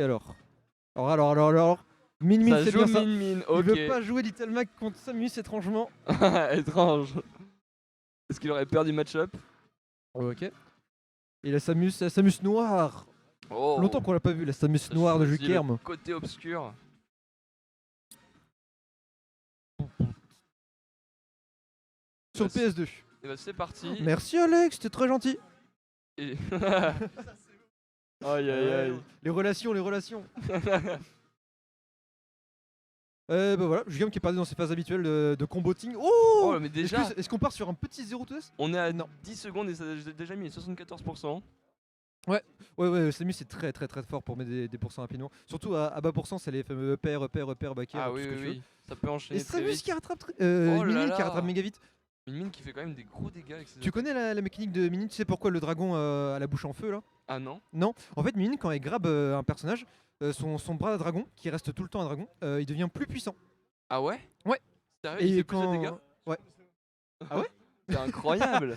Alors. Min Min, Ça c'est joue bien ça. Min Min, Il veut ok. pas jouer Little Mac contre Samus, étrangement. Étrange. Est-ce qu'il aurait peur du match-up? Ok. Et la Samus noire. Oh, Longtemps qu'on l'a pas vu, la Samus ça noire de choisit le Jukerm. côté obscur. Sur Bah, PS2. Et bah c'est parti. Merci Alex, c'était très gentil. Et... aïe aïe aïe. Les relations. Bah voilà, Jukerm qui est perdu dans ses phases habituelles de comboting. Oh mais Est-ce déjà, est-ce qu'on part sur un petit 0 to S? on est à Non. 10 secondes et ça a déjà mis 74%. Ouais, Samus c'est très fort pour mettre des pourcents rapidement. Surtout à bas pourcent, c'est les fameux repères, backer, Ah tout oui ce que oui tu veux. oui, ça peut Et enchaîner très Samus vite. qui rattrape Oh là Min Min là. qui rattrape méga vite. Une mine qui fait quand même des gros dégâts avec ses Tu connais la mécanique de Min Min? Tu sais pourquoi le dragon a la bouche en feu là? Ah non? Non, en fait Min Min quand elle grabe un personnage, son bras dragon, qui reste tout le temps un dragon, il devient plus puissant. Ah ouais? Ouais. Sérieux, il fait plus de dégâts? Ouais. Ah ouais? C'est incroyable.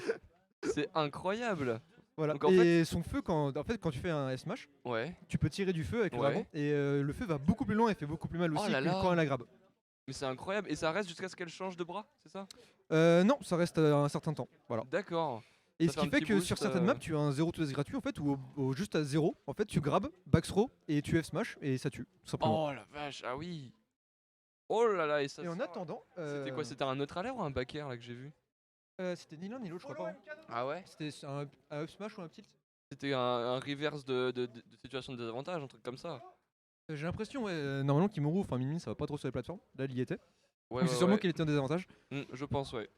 C'est incroyable. Voilà. Donc en et son feu, quand tu fais un S-Smash, Ouais. tu peux tirer du feu avec le Ouais. dragon et le feu va beaucoup plus loin et fait beaucoup plus mal Oh aussi là que là. quand elle la grabe. Mais c'est incroyable. Et ça reste jusqu'à ce qu'elle change de bras, c'est ça? Non, ça reste un certain temps. Voilà. D'accord. Et Ça ce fait qui un fait petit que boost, sur certaines maps, tu as un 0 to S gratuit en fait, ou juste à 0, en fait, tu grabes, backthrow et tu F-Smash et ça tue, tout simplement. Oh la vache, ah oui. Oh là là, et ça Et en sort- attendant. C'était quoi? C'était un neutralaire ou un backer là que j'ai vu? C'était ni l'un ni l'autre, je crois pas. Ah ouais? C'était un F-Smash ou un tilt. C'était un reverse de situation de désavantage, un truc comme ça. J'ai l'impression, ouais, normalement, Kimuru, enfin Min Min, ça va pas trop sur les plateformes. Là, il y était. Ouais, Donc c'est sûrement qu'il était en désavantage. Je pense, ouais.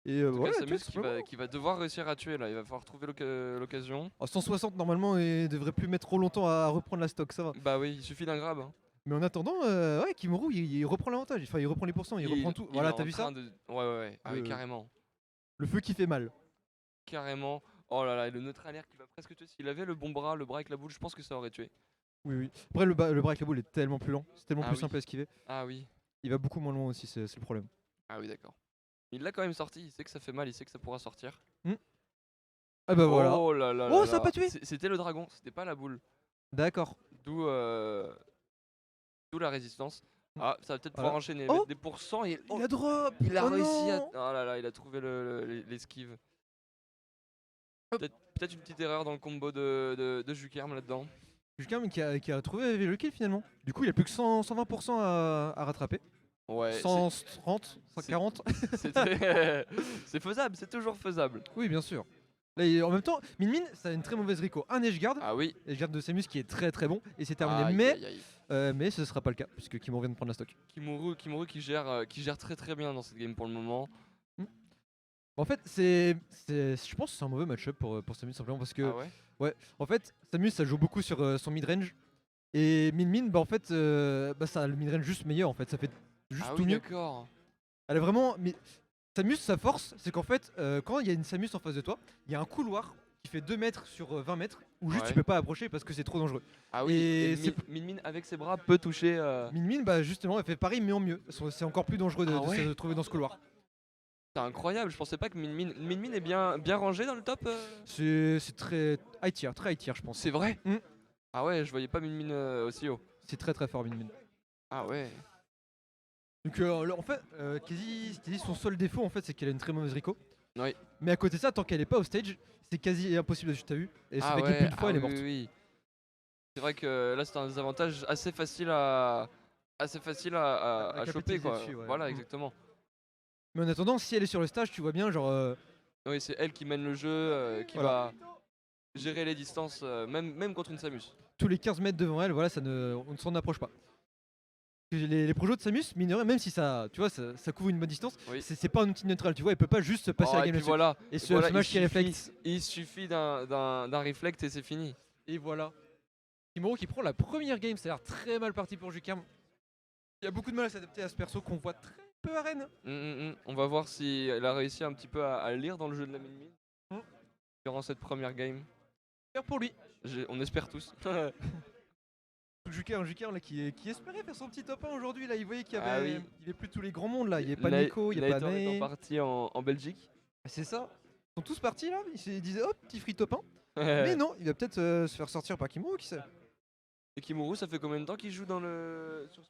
Et En tout voilà, cas, Samus tout simplement. qui va devoir réussir à tuer là. Il va falloir trouver l'occasion. 160 normalement, et devrait plus mettre trop longtemps à reprendre la stock, ça va. Bah oui, il suffit d'un grab. Hein. Mais en attendant, ouais, Kimuru, il reprend l'avantage. Enfin, il reprend les pourcents, il reprend tout. il Voilà, est t'as en vu ça? train de- Ouais. Ah oui, Le- carrément. Le feu qui fait mal. Carrément. Oh là là, et le neutralaire qui va presque tuer. S'il avait le bon bras, le bras avec la boule, je pense que ça aurait tué. Oui. Après, le bras avec la boule est tellement plus lent. C'est tellement Ah plus oui. simple à esquiver. Ah oui. Il va beaucoup moins loin aussi, c'est le problème. Ah oui, d'accord. Il l'a quand même sorti, il sait que ça fait mal, il sait que ça pourra sortir. Ah bah voilà. Oh là là Oh, là ça a là. pas tué. C'était le dragon, c'était pas la boule. D'accord. D'où la résistance. Ah, ça va peut-être Voilà. pouvoir enchaîner, Oh mettre des pourcents et... Il a drop. Il a Oh réussi à... non. Oh là là, il a trouvé l'esquive. Peut-être une petite erreur dans le combo de Jukerm là-dedans. Jukerm qui a trouvé le kill finalement. Du coup, il a plus que 120% à rattraper. Ouais, 130, 140. c'est faisable, c'est toujours faisable. Oui, bien sûr. Là, en même temps, Min Min, ça a une très mauvaise Rico. Un Edgeguard, Ah oui. Edgeguard de Samus qui est très bon, et c'est terminé. Aïe, mais aïe, aïe. mais ce sera pas le cas, puisque Kimura vient de prendre la stock. Kimuru qui gère très bien dans cette game pour le moment. En fait, je pense que c'est un mauvais match-up pour Samus, simplement parce que, Ah ouais. ouais, en fait, Samus, ça joue beaucoup sur son mid-range, et Min Min, bah en fait, ça a le mid-range juste meilleur, en fait, ça fait juste Ah tout oui, mieux. d'accord. Elle est vraiment. Mais Samus, sa force, c'est qu'en fait, quand il y a une Samus en face de toi, il y a un couloir qui fait 2 mètres sur 20 mètres où juste Ouais. tu peux pas approcher parce que c'est trop dangereux. Ah oui, Et et c'est- Min Min avec ses bras peut toucher. Min Min, bah justement, elle fait pareil mais en mieux. C'est encore plus dangereux de, Ah ouais. se trouver dans ce couloir. C'est incroyable, je pensais pas que Min Min est bien rangé dans le top. C'est très high tier, je pense. C'est vrai. Mm. Ah ouais, je voyais pas Min Min aussi haut. C'est très fort, Min Min. Ah ouais. Donc en fait, quasi son seul défaut en fait, c'est qu'elle a une très mauvaise Rico. Oui. Mais à côté de ça, tant qu'elle est pas au stage, c'est quasi impossible de juste t'as vu. Et Ah c'est ouais, plus une fois, ah elle est oui, morte. oui. C'est vrai que là c'est un désavantage assez facile à À choper capitaliser quoi. dessus, ouais. Voilà, Mm. exactement. Mais en attendant, si elle est sur le stage, tu vois bien, genre. Oui, c'est elle qui mène le jeu, qui Voilà. va gérer les distances, même contre une Samus. Tous les 15 mètres devant elle, voilà, on ne s'en approche pas. Les projets de Samus, mine de rien, même si ça, tu vois, ça couvre une bonne distance, Oui. c'est pas un outil neutral, tu vois, elle peut pas juste se passer Oh, la et game puis là-dessus. voilà, Et et ce voilà, smash qui réflecte. il suffit d'un reflect et c'est fini. Et voilà. Kimuro qui prend la première game, ça a l'air très mal parti pour Jukerm. Il y a beaucoup de mal à s'adapter à ce perso qu'on voit très peu à Rennes. On va voir si elle a réussi un petit peu à lire dans le jeu de la Min Min durant cette première game. Bien pour lui. On espère tous. Jukerm là, qui espérait faire son petit top 1 aujourd'hui, là, il voyait qu'il y Ah avait, oui. il y avait plus tous les grands mondes là, il y avait pas Na- Nico, il y a pas Naetor étant Nae. parti en Belgique. C'est ça. Ils sont tous partis là, ils se disaient hop, petit free top 1. Mais non, il va peut-être se faire sortir par Kimuro, qui sait. Et Kimuru, ça fait combien de temps qu'il joue dans le sur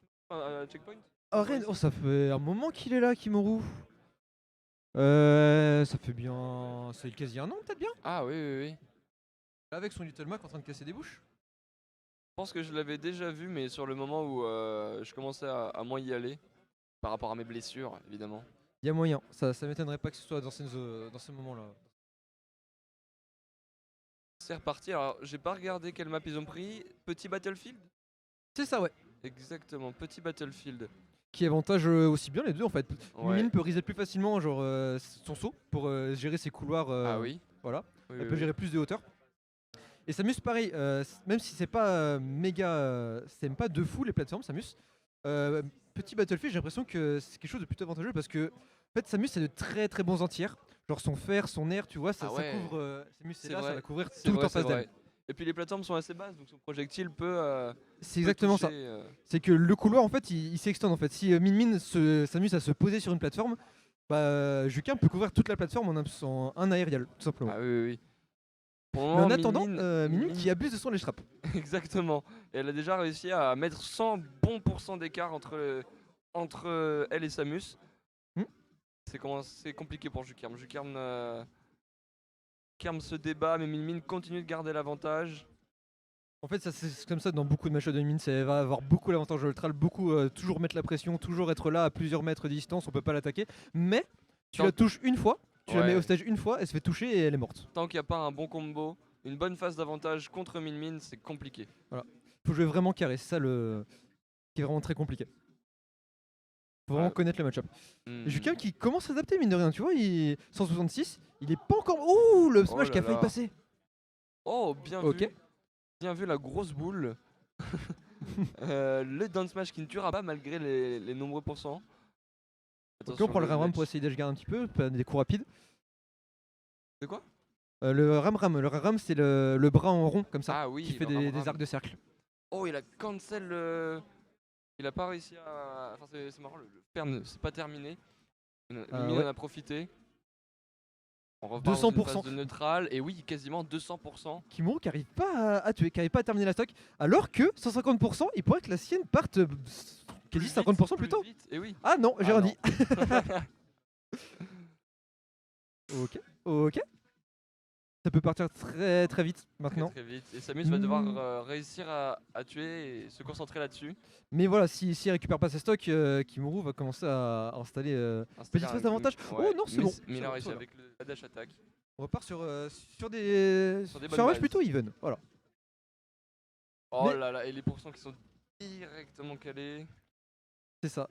Checkpoint? Arène, oh, ça fait un moment qu'il est là, Kimuru. Ça fait bien. C'est quasi un an, peut-être bien. Ah oui, oui, oui. Là, avec son Little Mac en train de casser des bouches. Je pense que je l'avais déjà vu, mais sur le moment où je commençais à moins y aller, par rapport à mes blessures, évidemment. Il y a moyen, ça m'étonnerait pas que ce soit dans ces moments-là. C'est reparti, alors j'ai pas regardé quelle map ils ont pris. Petit Battlefield? C'est ça, ouais. Exactement, petit Battlefield. Qui avantage aussi bien les deux en fait. Ouais. Mimine peut reset plus facilement genre son saut pour gérer ses couloirs. Ah oui. Voilà. Oui, Elle oui, peut gérer plus de hauteur. Et Samus pareil, même si c'est pas méga, c'est pas de fou les plateformes Samus. Petit Battlefield, j'ai l'impression que c'est quelque chose de plutôt avantageux parce que en fait Samus c'est de très très bons entières. Genre son fer, son air, tu vois, ça, Ah ouais. ça couvre. Samus c'est là, vrai. ça va couvrir C'est tout vrai, en face c'est d'elle. vrai. Et puis les plateformes sont assez basses, donc son projectile peut. C'est exactement ça. C'est que le couloir en fait il s'extend en fait. Si Min s'amuse à se poser sur une plateforme, bah Jukin peut couvrir toute la plateforme en un aérial tout simplement. Ah oui, oui, oui. Pour le Mais moment, en attendant, Min Min qui abuse de son lèche trappe. Exactement. Et elle a déjà réussi à mettre 100 bons pourcents d'écart entre elle et Samus. Hmm. C'est compliqué pour Jukerm. Jukerm se débat, mais Min continue de garder l'avantage. En fait, ça c'est comme ça dans beaucoup de matchs de Min, ça va avoir beaucoup l'avantage de l'ultral, beaucoup toujours mettre la pression, toujours être là à plusieurs mètres de distance, on peut pas l'attaquer. Mais tu la touches une fois, tu la mets au stage une fois, elle se fait toucher et elle est morte. Tant qu'il n'y a pas un bon combo, une bonne phase d'avantage contre Min, c'est compliqué. Voilà. Faut jouer vraiment carré, c'est ça qui est vraiment très compliqué. Faut vraiment connaître le match-up. Jukem qui commence à s'adapter mine de rien, tu vois, 166, il est pas encore. Ouh, le smash qui a failli passer. Oh, bien vu. Bien vu la grosse boule. Le down smash qui ne tuera pas malgré les nombreux pourcents. Ok, on prend le ram pour essayer d'agir un petit peu, des coups rapides. C'est quoi? Le ram c'est le bras en rond comme ça, oui, qui fait des arcs de cercle. Oh, il a cancel il a pas réussi à. Enfin, c'est marrant, le ferme, c'est pas terminé. Min en a profité. On repart 200% dans une phase de neutral, et oui, quasiment 200%. Kimuru qui arrive pas à tuer, qui arrive pas à terminer la stock, alors que 150%, il pourrait que la sienne parte quasi 50% plus tôt. Et oui. Ah non, j'ai rien dit. Ok. Ça peut partir très très vite maintenant. Très vite. Et Samus va devoir réussir à tuer et se concentrer là-dessus. Mais voilà, si elle récupère pas ses stocks, Kimuru va commencer à installer petite phase d'avantage. Ouais. Oh non, c'est bon. Mais il a réussi avec la dash attack. On repart sur un match plutôt even. Voilà. Oh là là, et les pourcents qui sont directement calés. C'est ça.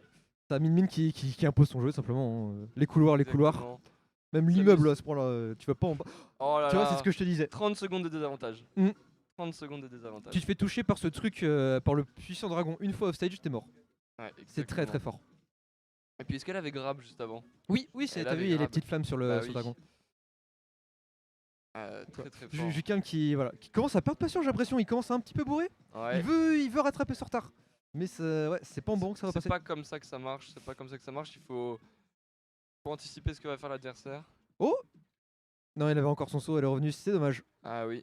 T'as Min qui impose son jeu simplement. Les couloirs. Même l'immeuble à ce point-là, tu vas pas en bas. Oh là tu vois, c'est ce que je te disais. 30 secondes de désavantage. 30 secondes de désavantage. Tu te fais toucher par ce truc, par le puissant dragon une fois off stage, t'es mort. Ouais, c'est très très fort. Et puis est-ce qu'elle avait grab juste avant? Oui, t'as vu, il y a les petites flammes sur le dragon. Très très fort. Jukem qui commence à perdre patience, j'ai l'impression, il commence à un petit peu bourrer. Ouais. Il veut rattraper son retard. Mais c'est pas en bon que ça va passer. C'est pas comme ça que ça marche, il faut anticiper ce que va faire l'adversaire. Oh non, il avait encore son saut, elle est revenue, c'est dommage. Ah oui.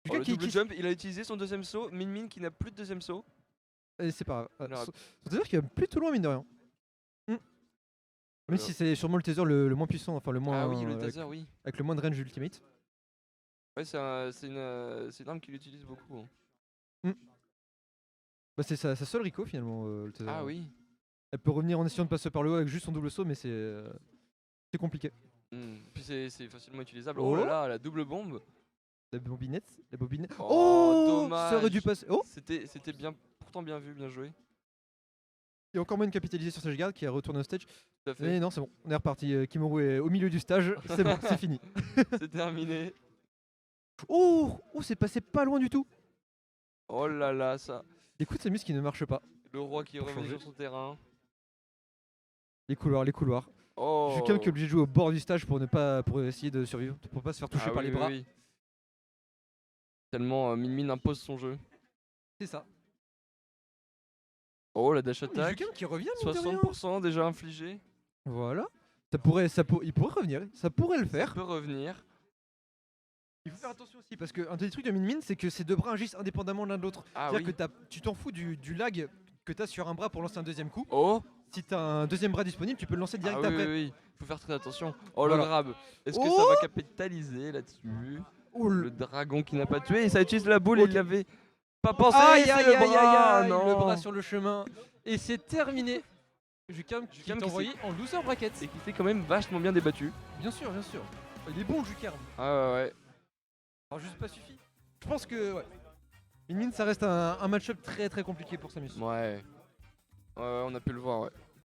Le double jump, il a utilisé son deuxième saut, Min qui n'a plus de deuxième saut. Et c'est pas grave. C'est-à-dire qu'il va plutôt loin mine de rien. Même si c'est sûrement le taser le moins puissant, enfin le moins. Ah oui, le taser, oui. Avec le moins de range ultimate. Ouais, c'est une arme qu'il utilise beaucoup. Bah c'est sa seule Rico finalement, le taser. Ah oui. Elle peut revenir en essayant de passer par le haut avec juste son double saut, mais c'est compliqué. Puis c'est facilement utilisable. Oh là là, la double bombe. La bobinette. Oh, dommage. Ça aurait dû passer. Oh, c'était pourtant bien vu, bien joué. Il y a encore moyen de capitaliser sur sa garde qui a retourné au stage. Tout à fait. Mais non, c'est bon, on est reparti. Kimuru est au milieu du stage, c'est bon, c'est fini. C'est terminé. Oh, c'est passé pas loin du tout. Oh là là, ça. Écoute, Samus qui ne marche pas. Le roi qui est revenu sur son terrain. Les couloirs. Oh. Jukem qui est obligé de jouer au bord du stage pour essayer de survivre, pour pas se faire toucher par les bras. Oui. Tellement Min impose son jeu. C'est ça. Oh, la dash attack. Jukem qui revient, 60% déjà infligé. Voilà. Il pourrait revenir, ça pourrait le faire. Ça peut revenir. Il faut faire attention aussi parce qu'un des trucs de Min Min, c'est que ces deux bras agissent indépendamment l'un de l'autre. Ah C'est-à-dire oui. que tu t'en fous du lag que t'as sur un bras pour lancer un deuxième coup. Oh. Si t'as un deuxième bras disponible, tu peux le lancer direct oui, après. oui, faut faire très attention. Oh Voilà. le grab. Est-ce que Oh ça va capitaliser là-dessus? Oh, Le dragon qui n'a pas tué, et ça utilise la boule et qui avait pas pensé. Aïe C'est aïe le aïe bras, aïe aïe, non. le bras sur le chemin. Et c'est terminé. Jukam qui Jukam t'a qui envoyé en loser bracket. Et qui s'est quand même vachement bien débattu. Bien sûr, bien sûr. Il est bon Jukam. Ah ouais. Alors juste pas suffi. Je pense que ouais. Min Min ça reste un match-up très très compliqué pour Samus. Ouais, on a pu le voir, ouais.